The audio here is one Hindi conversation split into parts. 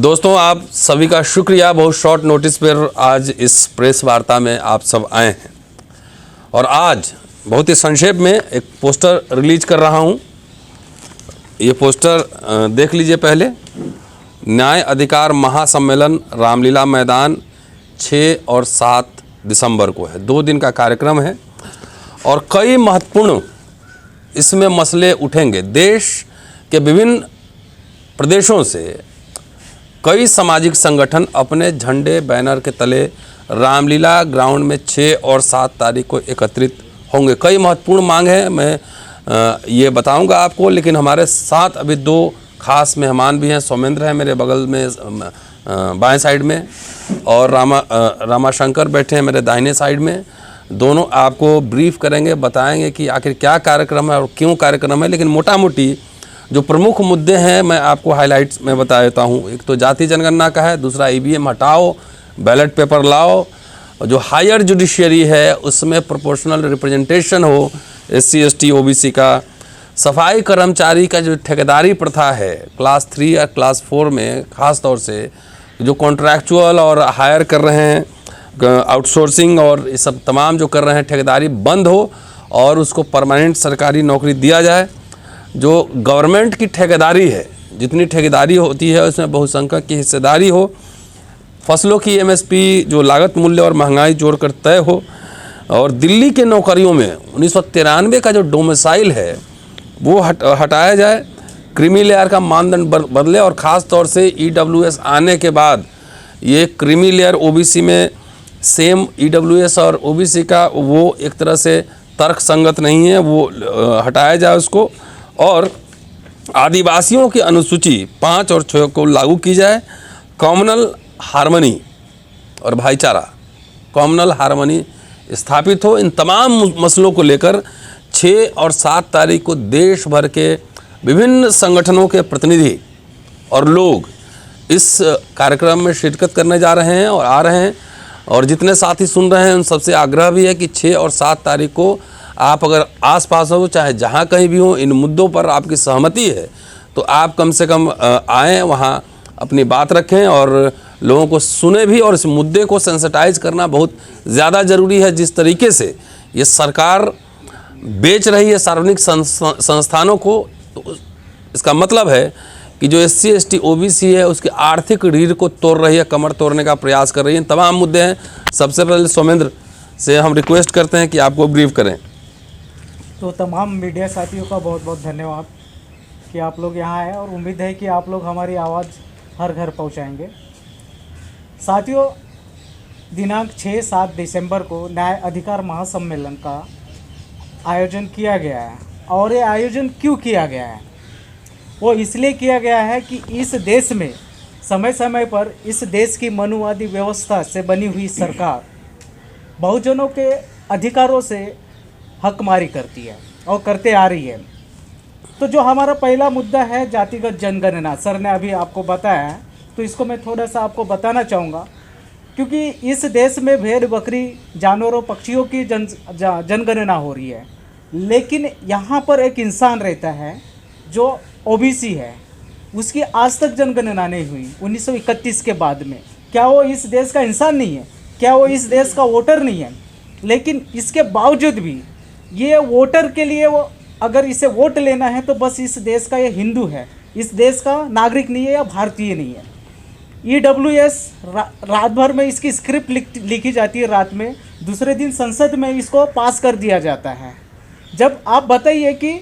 दोस्तों, आप सभी का शुक्रिया। बहुत शॉर्ट नोटिस पर आज इस प्रेस वार्ता में आप सब आए हैं और आज बहुत ही संक्षेप में एक पोस्टर रिलीज कर रहा हूं। ये पोस्टर देख लीजिए। पहले न्याय अधिकार महासम्मेलन रामलीला मैदान 6 और 7 दिसंबर को है। 2 दिन का कार्यक्रम है और कई महत्वपूर्ण इसमें मसले उठेंगे। देश के विभिन्न प्रदेशों से कई सामाजिक संगठन अपने झंडे बैनर के तले रामलीला ग्राउंड में 6 और 7 तारीख को एकत्रित होंगे। कई महत्वपूर्ण मांग है, मैं ये बताऊंगा आपको। लेकिन हमारे साथ अभी 2 खास मेहमान भी हैं। सोमेंद्र है मेरे बगल में बाएं साइड में और रामाशंकर बैठे हैं मेरे दाहिने साइड में। दोनों आपको ब्रीफ करेंगे, बताएंगे कि आखिर क्या कार्यक्रम है और क्यों कार्यक्रम है। लेकिन मोटा मोटी जो प्रमुख मुद्दे हैं मैं आपको हाइलाइट्स में बता देता हूँ। एक तो जाति जनगणना का है, दूसरा ईवीएम हटाओ, बैलेट पेपर लाओ, जो हायर जुडिशियरी है उसमें प्रोपोर्शनल रिप्रेजेंटेशन हो, SC ST OBC का, सफाई कर्मचारी का जो ठेकेदारी प्रथा है क्लास 3 या क्लास 4 में, ख़ास तौर से जो कॉन्ट्रैक्चुअल और हायर कर रहे हैं, आउटसोर्सिंग और ये सब तमाम जो कर रहे हैं ठेकेदारी बंद हो और उसको परमानेंट सरकारी नौकरी दिया जाए। जो गवर्नमेंट की ठेकेदारी है, जितनी ठेकेदारी होती है उसमें बहुसंख्यक की हिस्सेदारी हो। फसलों की MSP जो लागत मूल्य और महंगाई जोड़कर तय हो। और दिल्ली के नौकरियों में 1993 का जो डोमिसाइल है वो हटाया जाए। क्रीमी लेयर का मानदंड बदले और ख़ास तौर से EWS आने के बाद ये क्रीमी लेयर OBC में सेम EWS और OBC का वो एक तरह से तर्क संगत नहीं है, वो हटाया जाए उसको। और आदिवासियों की अनुसूची 5 और 6 को लागू की जाए। कॉमनल हार्मनी और भाईचारा, कॉमनल हार्मनी स्थापित हो। इन तमाम मसलों को लेकर 6 और 7 तारीख को देश भर के विभिन्न संगठनों के प्रतिनिधि और लोग इस कार्यक्रम में शिरकत करने जा रहे हैं और आ रहे हैं। और जितने साथी सुन रहे हैं उन सबसे आग्रह भी है कि 6 और 7 तारीख को आप अगर आसपास हो, चाहे जहाँ कहीं भी हो, इन मुद्दों पर आपकी सहमति है तो आप कम से कम आएँ, वहाँ अपनी बात रखें और लोगों को सुने भी। और इस मुद्दे को सेंसिटाइज करना बहुत ज़्यादा ज़रूरी है। जिस तरीके से ये सरकार बेच रही है सार्वजनिक संस्थानों को, तो इसका मतलब है कि जो SC ST OBC है उसकी आर्थिक रीढ़ को तोड़ रही है, कमर तोड़ने का प्रयास कर रही है। तमाम मुद्दे हैं। सबसे पहले सोमेंद्र से हम रिक्वेस्ट करते हैं कि आपको ब्रीफ करें। तो तमाम मीडिया साथियों का बहुत बहुत धन्यवाद कि आप लोग यहाँ आए और उम्मीद है कि आप लोग हमारी आवाज़ हर घर पहुँचाएंगे। साथियों, दिनांक 6-7 दिसंबर को न्याय अधिकार महासम्मेलन का आयोजन किया गया है। और ये आयोजन क्यों किया गया है? वो इसलिए किया गया है कि इस देश में समय समय पर इस देश की मनुवादी व्यवस्था से बनी हुई सरकार बहुजनों के अधिकारों से हकमारी करती है और करते आ रही है। तो जो हमारा पहला मुद्दा है जातिगत जनगणना, सर ने अभी आपको बताया है, तो इसको मैं थोड़ा सा आपको बताना चाहूँगा। क्योंकि इस देश में भेड़ बकरी जानवरों पक्षियों की जनगणना हो रही है, लेकिन यहाँ पर एक इंसान रहता है जो OBC है, उसकी आज तक जनगणना नहीं हुई 1931 के बाद में। क्या वो इस देश का इंसान नहीं है? क्या वो इस देश का वोटर नहीं है? लेकिन इसके बावजूद भी ये वोटर के लिए, वो अगर इसे वोट लेना है तो बस इस देश का ये हिंदू है, इस देश का नागरिक नहीं है या भारतीय नहीं है। EWS रात भर में इसकी स्क्रिप्ट लिखी जाती है, रात में, दूसरे दिन संसद में इसको पास कर दिया जाता है। जब आप बताइए कि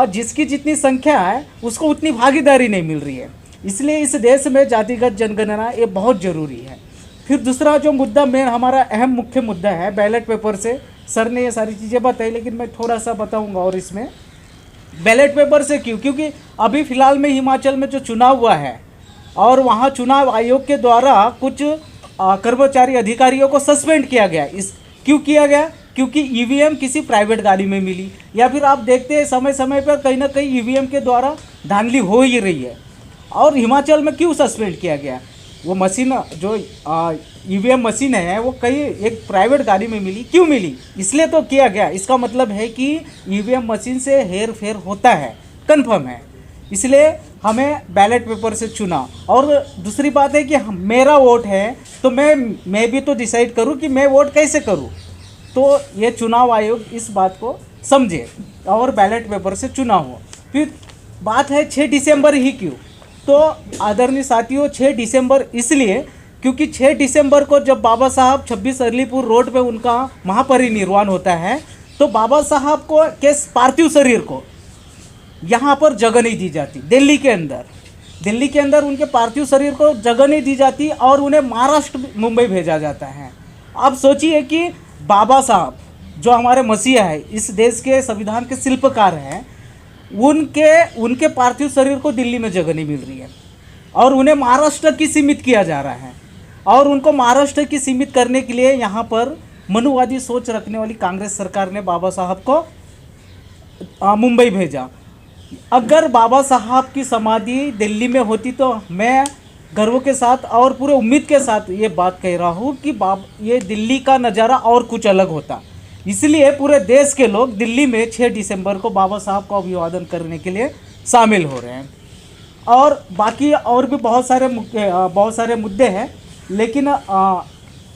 जिसकी जितनी संख्या है उसको उतनी भागीदारी नहीं मिल रही है। इसलिए इस देश में जातिगत जनगणना ये बहुत ज़रूरी है। फिर दूसरा जो मुद्दा हमारा अहम मुख्य मुद्दा है बैलेट पेपर से, सर ने ये सारी चीज़ें बताई, लेकिन मैं थोड़ा सा बताऊंगा। और इसमें बैलेट पेपर से क्यों? क्योंकि अभी फ़िलहाल में हिमाचल में जो चुनाव हुआ है और वहाँ चुनाव आयोग के द्वारा कुछ कर्मचारी अधिकारियों को सस्पेंड किया गया। क्यों किया गया? क्योंकि EVM किसी प्राइवेट गाड़ी में मिली, या फिर आप देखते हैं समय समय पर कहीं ना कहीं EVM के द्वारा धांधली हो ही रही है। और हिमाचल में क्यों सस्पेंड किया गया? वो मशीन जो EVM मशीन है वो कहीं एक प्राइवेट गाड़ी में मिली। क्यों मिली? इसलिए तो किया गया। इसका मतलब है कि EVM मशीन से हेर फेर होता है, कन्फर्म है। इसलिए हमें बैलेट पेपर से चुना। और दूसरी बात है कि मेरा वोट है तो मैं भी तो डिसाइड करूं कि मैं वोट कैसे करूं। तो ये चुनाव आयोग इस बात को समझे और बैलेट पेपर से चुना हो। फिर बात है 6 दिसंबर ही क्यों? तो आदरणीय साथियों, 6 दिसंबर इसलिए क्योंकि 6 दिसंबर को जब बाबा साहब 26 अरलीपुर रोड पे उनका महापरिनिर्वाण होता है, तो बाबा साहब को के पार्थिव शरीर को यहाँ पर जगह नहीं दी जाती। दिल्ली के अंदर उनके पार्थिव शरीर को जगह नहीं दी जाती और उन्हें महाराष्ट्र मुंबई भेजा जाता है। अब सोचिए कि बाबा साहब जो हमारे मसीहा है, इस देश के संविधान के शिल्पकार हैं, उनके पार्थिव शरीर को दिल्ली में जगह नहीं मिल रही है और उन्हें महाराष्ट्र की सीमित किया जा रहा है। और उनको महाराष्ट्र की सीमित करने के लिए यहाँ पर मनुवादी सोच रखने वाली कांग्रेस सरकार ने बाबा साहब को मुंबई भेजा। अगर बाबा साहब की समाधि दिल्ली में होती तो मैं गर्व के साथ और पूरे उम्मीद के साथ ये बात कह रहा हूँ कि ये दिल्ली का नज़ारा और कुछ अलग होता। इसलिए पूरे देश के लोग दिल्ली में 6 दिसंबर को बाबा साहब का अभिवादन करने के लिए शामिल हो रहे हैं। और बाकी और भी बहुत सारे मुद्दे हैं, लेकिन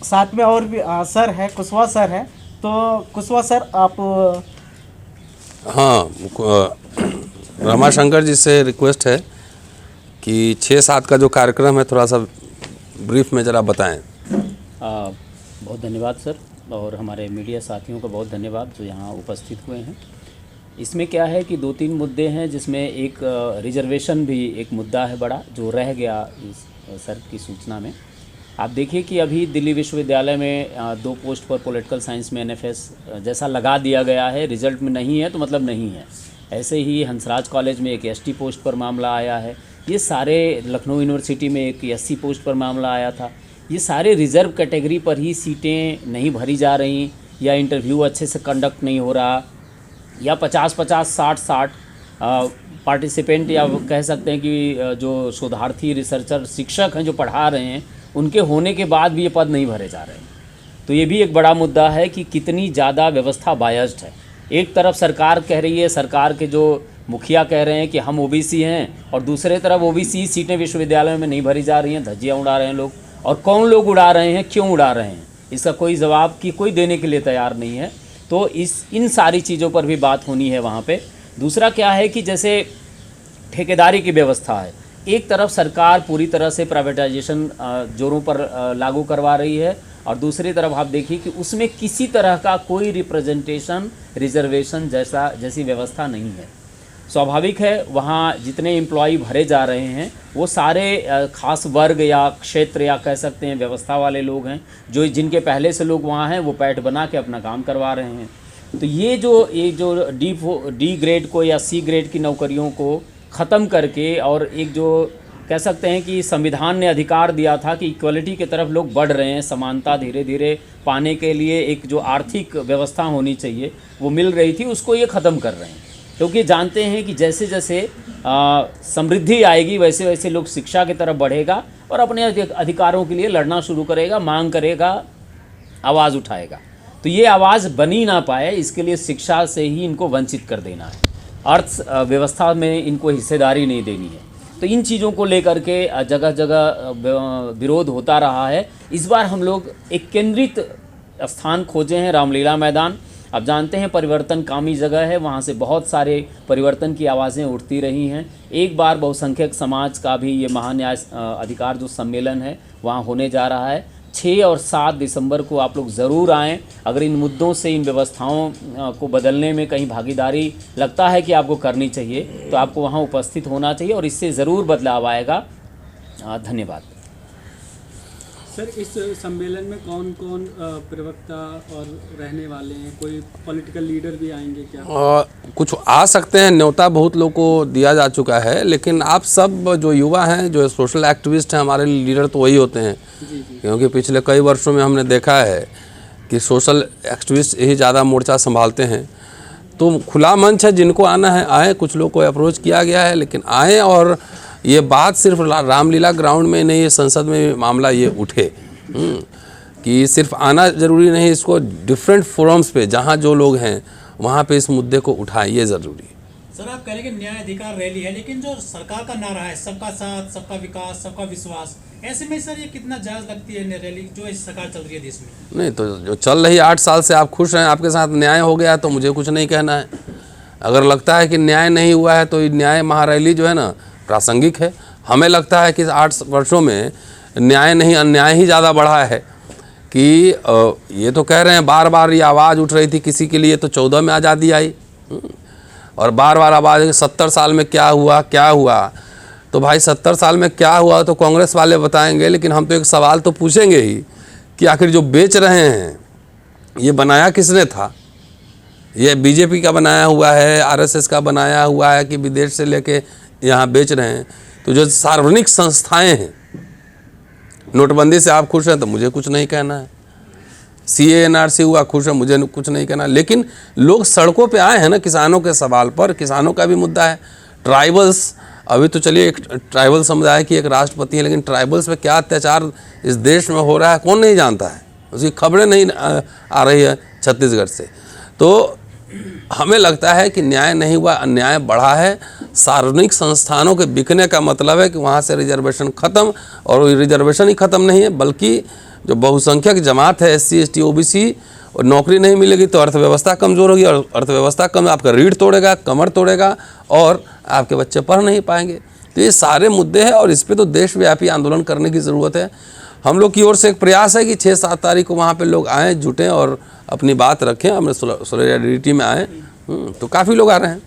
साथ में और भी सर है, कुशवाहा सर है। तो कुशवाहा सर आप हाँ, रमाशंकर जी से रिक्वेस्ट है कि 6-7 का जो कार्यक्रम है थोड़ा सा ब्रीफ में ज़रा बताएं। बहुत धन्यवाद सर, और हमारे मीडिया साथियों का बहुत धन्यवाद जो यहाँ उपस्थित हुए हैं। इसमें क्या है कि 2-3 मुद्दे हैं, जिसमें एक रिजर्वेशन भी एक मुद्दा है बड़ा, जो रह गया इस सर की सूचना में। आप देखिए कि अभी दिल्ली विश्वविद्यालय में 2 पोस्ट पर पॉलिटिकल साइंस में NFS जैसा लगा दिया गया है, रिजल्ट में नहीं है तो मतलब नहीं है। ऐसे ही हंसराज कॉलेज में एक ST पोस्ट पर मामला आया है। ये सारे लखनऊ यूनिवर्सिटी में एक SC पोस्ट पर मामला आया था। ये सारे रिज़र्व कैटेगरी पर ही सीटें नहीं भरी जा रही, या इंटरव्यू अच्छे से कंडक्ट नहीं हो रहा, या 50-50, 60-60 पार्टिसिपेंट, या कह सकते हैं कि जो शोधार्थी, रिसर्चर, शिक्षक हैं जो पढ़ा रहे हैं, उनके होने के बाद भी ये पद नहीं भरे जा रहे हैं। तो ये भी एक बड़ा मुद्दा है कि कितनी ज़्यादा व्यवस्था बायस्ड है। एक तरफ सरकार कह रही है, सरकार के जो मुखिया कह रहे हैं कि हम OBC हैं, और दूसरे तरफ OBC सीटें विश्वविद्यालयों में नहीं भरी जा रही हैं, धज्जियाँ उड़ा रहे हैं लोग। और कौन लोग उड़ा रहे हैं, क्यों उड़ा रहे हैं, इसका कोई जवाब की कोई देने के लिए तैयार नहीं है। तो इन सारी चीज़ों पर भी बात होनी है वहाँ पे। दूसरा क्या है कि जैसे ठेकेदारी की व्यवस्था है, एक तरफ सरकार पूरी तरह से प्राइवेटाइजेशन जोरों पर लागू करवा रही है, और दूसरी तरफ आप देखिए कि उसमें किसी तरह का कोई रिप्रेजेंटेशन, रिजर्वेशन जैसी व्यवस्था नहीं है। स्वाभाविक है वहाँ जितने एम्प्लॉय भरे जा रहे हैं वो सारे खास वर्ग या क्षेत्र या कह सकते हैं व्यवस्था वाले लोग हैं, जिनके पहले से लोग वहाँ हैं, वो पैठ बना के अपना काम करवा रहे हैं। तो ये जो डी ग्रेड को या C ग्रेड की नौकरियों को ख़त्म करके, और एक जो कह सकते हैं कि संविधान ने अधिकार दिया था कि इक्वलिटी की तरफ लोग बढ़ रहे हैं, समानता धीरे धीरे पाने के लिए एक जो आर्थिक व्यवस्था होनी चाहिए वो मिल रही थी, उसको ये ख़त्म कर रहे हैं। क्योंकि जानते हैं कि जैसे जैसे समृद्धि आएगी वैसे वैसे लोग शिक्षा की तरफ बढ़ेगा और अपने अधिकारों के लिए लड़ना शुरू करेगा, मांग करेगा, आवाज़ उठाएगा। तो ये आवाज़ बनी ना पाए, इसके लिए शिक्षा से ही इनको वंचित कर देना है, अर्थव्यवस्था में इनको हिस्सेदारी नहीं देनी है। तो इन चीज़ों को लेकर के जगह जगह विरोध होता रहा है। इस बार हम लोग एक केंद्रित स्थान खोजे हैं, रामलीला मैदान। अब जानते हैं परिवर्तनकामी जगह है, वहाँ से बहुत सारे परिवर्तन की आवाज़ें उठती रही हैं। एक बार बहुसंख्यक समाज का भी ये महान्याय अधिकार जो सम्मेलन है वहाँ होने जा रहा है। 6 और 7 दिसंबर को आप लोग ज़रूर आएँ। अगर इन मुद्दों से, इन व्यवस्थाओं को बदलने में कहीं भागीदारी लगता है कि आपको करनी चाहिए, तो आपको वहाँ उपस्थित होना चाहिए और इससे ज़रूर बदलाव आएगा। धन्यवाद सर। इस सम्मेलन में कौन कौन प्रवक्ता और रहने वाले हैं? कोई पॉलिटिकल लीडर भी आएंगे क्या? कुछ आ सकते हैं, न्योता बहुत लोग को दिया जा चुका है, लेकिन आप सब जो युवा हैं, जो सोशल एक्टिविस्ट हैं, हमारे लीडर तो वही होते हैं। जी। क्योंकि पिछले कई वर्षों में हमने देखा है कि सोशल एक्टिविस्ट यही ज़्यादा मोर्चा संभालते हैं। तो खुला मंच है, जिनको आना है आए। कुछ लोग को अप्रोच किया गया है, लेकिन आए। और ये बात सिर्फ रामलीला ग्राउंड में नहीं, संसद में मामला ये उठे कि सिर्फ आना ज़रूरी नहीं, इसको डिफरेंट फोरम्स पे जहाँ जो लोग हैं वहाँ पे इस मुद्दे को उठाएं, ये ज़रूरी है। सर आप कह रहे हैं कि न्याय अधिकार रैली है, लेकिन जो सरकार का नारा है सबका साथ, सबका विकास, सबका विश्वास, ऐसे में सर ये कितना जायज लगती है रैली जो इस सरकार चल रही है देश में? नहीं तो जो चल रही 8 साल से आप खुश हैं, आपके साथ न्याय हो गया तो मुझे कुछ नहीं कहना है। अगर लगता है कि न्याय नहीं हुआ है तो ये न्याय महारैली जो है ना प्रासंगिक है। हमें लगता है कि 8 वर्षों में न्याय नहीं अन्याय ही ज़्यादा बढ़ा है। कि ये तो कह रहे हैं बार बार ये आवाज़ उठ रही थी किसी के लिए तो 14 में आज़ादी आई, और बार बार आवाज़ 70 साल में क्या हुआ क्या हुआ। तो भाई 70 साल में क्या हुआ तो कांग्रेस वाले बताएंगे, लेकिन हम तो एक सवाल तो पूछेंगे ही कि आखिर जो बेच रहे हैं ये बनाया किसने था? ये बीजेपी का बनाया हुआ है, आरएसएस का बनाया हुआ है कि विदेश से लेके यहाँ बेच रहे हैं? तो जो सार्वजनिक संस्थाएं हैं, नोटबंदी से आप खुश हैं तो मुझे कुछ नहीं कहना है, CA-NRC हुआ खुश है मुझे कुछ नहीं कहना। लेकिन लोग सड़कों पे आए हैं ना किसानों के सवाल पर, किसानों का भी मुद्दा है। ट्राइबल्स, अभी तो चलिए एक ट्राइबल समुदाय की एक राष्ट्रपति है, लेकिन ट्राइबल्स पे क्या अत्याचार इस देश में हो रहा है कौन नहीं जानता है, उसकी खबरें नहीं आ रही है छत्तीसगढ़ से। तो हमें लगता है कि न्याय नहीं हुआ, अन्याय बढ़ा है। सार्वजनिक संस्थानों के बिकने का मतलब है कि वहाँ से रिजर्वेशन ख़त्म, और रिजर्वेशन ही ख़त्म नहीं है बल्कि जो बहुसंख्यक जमात है SC ST OBC, और नौकरी नहीं मिलेगी तो अर्थव्यवस्था कमज़ोर होगी, और अर्थव्यवस्था कम आपका रीढ़ तोड़ेगा, कमर तोड़ेगा, और आपके बच्चे पढ़ नहीं पाएंगे। तो ये सारे मुद्दे हैं और इस पर तो देशव्यापी आंदोलन करने की ज़रूरत है। हम लोग की ओर से एक प्रयास है कि 6-7 तारीख को वहाँ पे लोग आएँ, जुटें और अपनी बात रखें, हम सोलिडारिटी में आएँ। तो काफ़ी लोग आ रहे हैं।